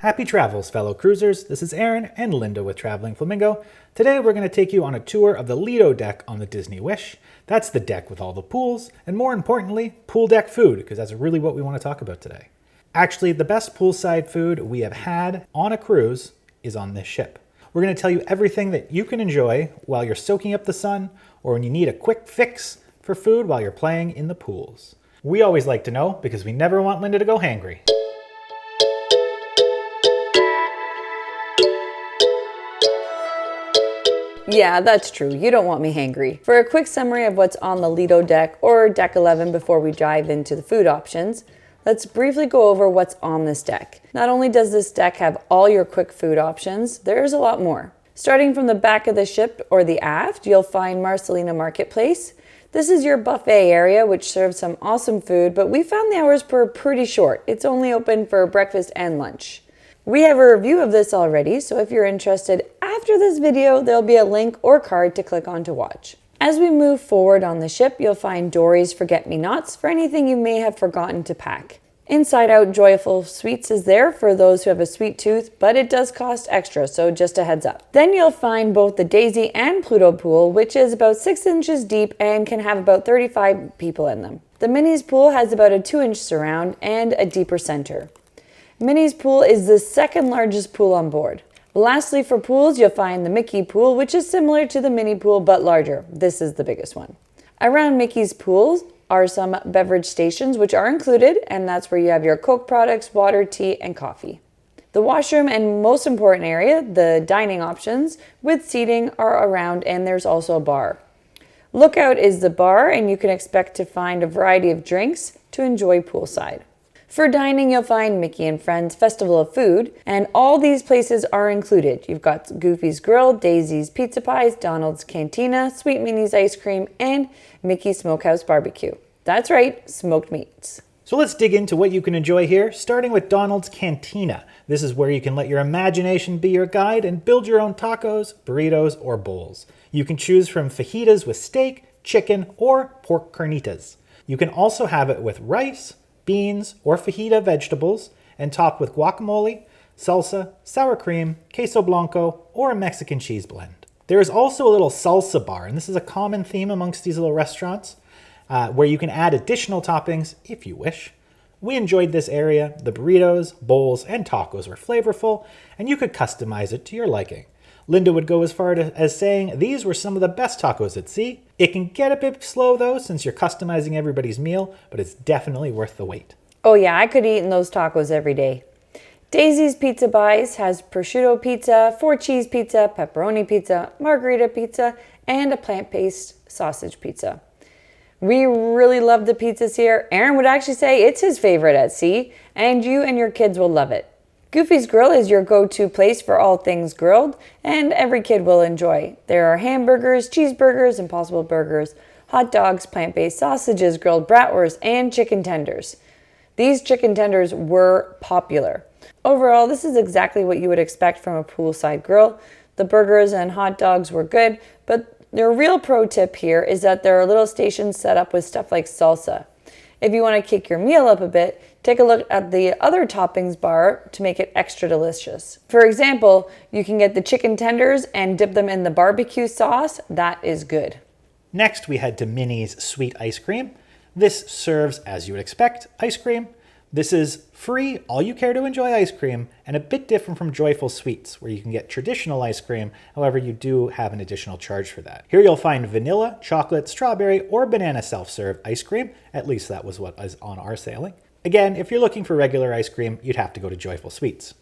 Happy travels, fellow cruisers. This is Aaron and Linda with Traveling Flamingo. Today we're going to take you on a tour of the Lido deck on the Disney Wish. That's the deck with all the pools, and more importantly, pool deck food, because that's really what we want to talk about today. Actually, the best poolside food we have had on a cruise is on this ship. We're going to tell you everything that you can enjoy while you're soaking up the sun, or when you need a quick fix for food while you're playing in the pools. We always like to know because we never want Linda to go hangry. Yeah, that's true. You don't want me hangry. For a quick summary of what's on the Lido deck or deck 11 before we dive into the food options, let's briefly go over what's on this deck. Not only does this deck have all your quick food options, there's a lot more. Starting from the back of the ship or the aft, you'll find Marcelina Marketplace. This is your buffet area, which serves some awesome food, but we found the hours were pretty short. It's only open for breakfast and lunch. We have a review of this already, so if you're interested after this video, there'll be a link or card to click on to watch. As we move forward on the ship, you'll find Dory's Forget-Me-Nots for anything you may have forgotten to pack. Inside Out Joyful Sweets is there for those who have a sweet tooth, but it does cost extra, so just a heads up. Then you'll find both the Daisy and Pluto pool, which is about 6 inches deep and can have about 35 people in them. The Minnie's pool has about a 2-inch surround and a deeper center. Minnie's pool is the second largest pool on board. Lastly, for pools, you'll find the Mickey pool, which is similar to the Minnie pool but larger. This is the biggest one. Around Mickey's pools are some beverage stations, which are included, and that's where you have your Coke products, water, tea, and coffee. The washroom and most important area, the dining options with seating, are around, and there's also a bar. Lookout is the bar, and you can expect to find a variety of drinks to enjoy poolside. For dining, you'll find Mickey and Friends Festival of Food, and all these places are included. You've got Goofy's Grill, Daisy's Pizza Pies, Donald's Cantina, Sweet Minnie's Ice Cream, and Mickey's Smokehouse Barbecue. That's right, smoked meats. So let's dig into what you can enjoy here, starting with Donald's Cantina. This is where you can let your imagination be your guide and build your own tacos, burritos, or bowls. You can choose from fajitas with steak, chicken, or pork carnitas. You can also have it with rice, beans, or fajita vegetables, and topped with guacamole, salsa, sour cream, queso blanco, or a Mexican cheese blend. There is also a little salsa bar, and this is a common theme amongst these little restaurants, where you can add additional toppings if you wish. We enjoyed this area. The burritos, bowls, and tacos were flavorful, and you could customize it to your liking. Linda would go as far as saying these were some of the best tacos at sea. It can get a bit slow though since you're customizing everybody's meal, but it's definitely worth the wait. Oh yeah, I could eat in those tacos every day. Daisy's Pizza Pies has prosciutto pizza, 4-cheese pizza, pepperoni pizza, margarita pizza, and a plant-based sausage pizza. We really love the pizzas here. Aaron would actually say it's his favorite at sea, and you and your kids will love it. Goofy's Grill is your go-to place for all things grilled, and every kid will enjoy. There are hamburgers, cheeseburgers, Impossible Burgers, hot dogs, plant-based sausages, grilled bratwurst, and chicken tenders. These chicken tenders were popular. Overall, this is exactly what you would expect from a poolside grill. The burgers and hot dogs were good, but their real pro tip here is that there are little stations set up with stuff like salsa. If you want to kick your meal up a bit, take a look at the other toppings bar to make it extra delicious. For example, you can get the chicken tenders and dip them in the barbecue sauce. That is good. Next, we head to Minnie's Sweet Ice Cream. This serves, as you would expect, ice cream. This is free, all you care to enjoy ice cream, and a bit different from Joyful Sweets, where you can get traditional ice cream. However, you do have an additional charge for that. Here you'll find vanilla, chocolate, strawberry, or banana self-serve ice cream. At least that was what is on our sailing. Again, if you're looking for regular ice cream, you'd have to go to Joyful Sweets.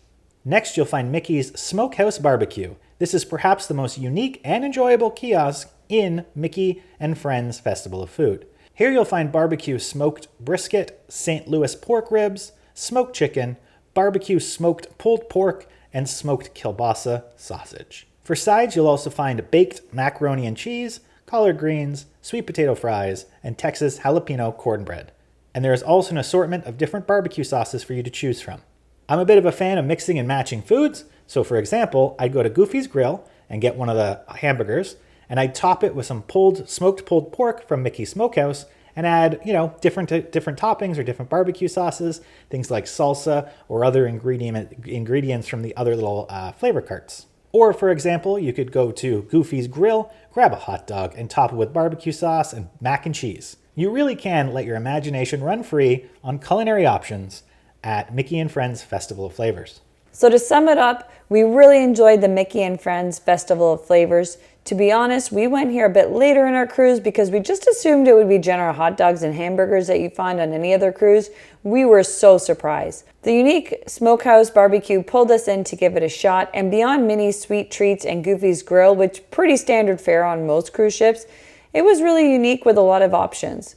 Next, you'll find Mickey's Smokehouse Barbecue. This is perhaps the most unique and enjoyable kiosk in Mickey and Friends Festival of Food. Here you'll find barbecue smoked brisket, St. Louis pork ribs, smoked chicken, barbecue smoked pulled pork, and smoked kielbasa sausage. For sides, you'll also find baked macaroni and cheese, collard greens, sweet potato fries, and Texas jalapeno cornbread. And there is also an assortment of different barbecue sauces for you to choose from. I'm a bit of a fan of mixing and matching foods, so for example, I'd go to Goofy's Grill and get one of the hamburgers, and I'd top it with some smoked pulled pork from Mickey's Smokehouse, and add, different toppings or different barbecue sauces, things like salsa or other ingredients from the other little flavor carts. Or, for example, you could go to Goofy's Grill, grab a hot dog, and top it with barbecue sauce and mac and cheese. You really can let your imagination run free on culinary options at Mickey and Friends Festival of Flavors. So to sum it up, we really enjoyed the Mickey and Friends Festival of Flavors. To be honest, we went here a bit later in our cruise because we just assumed it would be general hot dogs and hamburgers that you find on any other cruise. We were so surprised. The unique smokehouse barbecue pulled us in to give it a shot, and beyond Minnie's sweet treats and Goofy's Grill, which pretty standard fare on most cruise ships, it was really unique with a lot of options.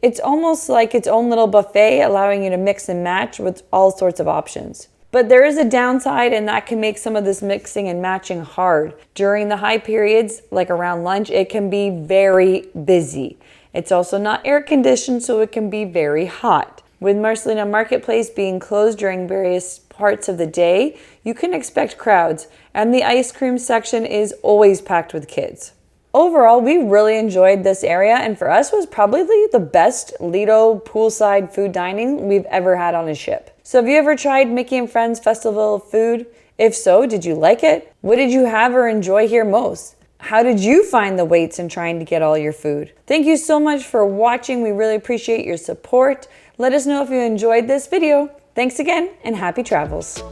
It's almost like its own little buffet, allowing you to mix and match with all sorts of options. But there is a downside, and that can make some of this mixing and matching hard. During the high periods, like around lunch, it can be very busy. It's also not air conditioned, so it can be very hot. With Marcelina Marketplace being closed during various parts of the day, you can expect crowds, and the ice cream section is always packed with kids. Overall, we really enjoyed this area, and for us was probably the best Lido poolside food dining we've ever had on a ship. So have you ever tried Mickey and Friends Festival of Food? If so, did you like it? What did you have or enjoy here most? How did you find the waits in trying to get all your food? Thank you so much for watching. We really appreciate your support. Let us know if you enjoyed this video. Thanks again, and happy travels.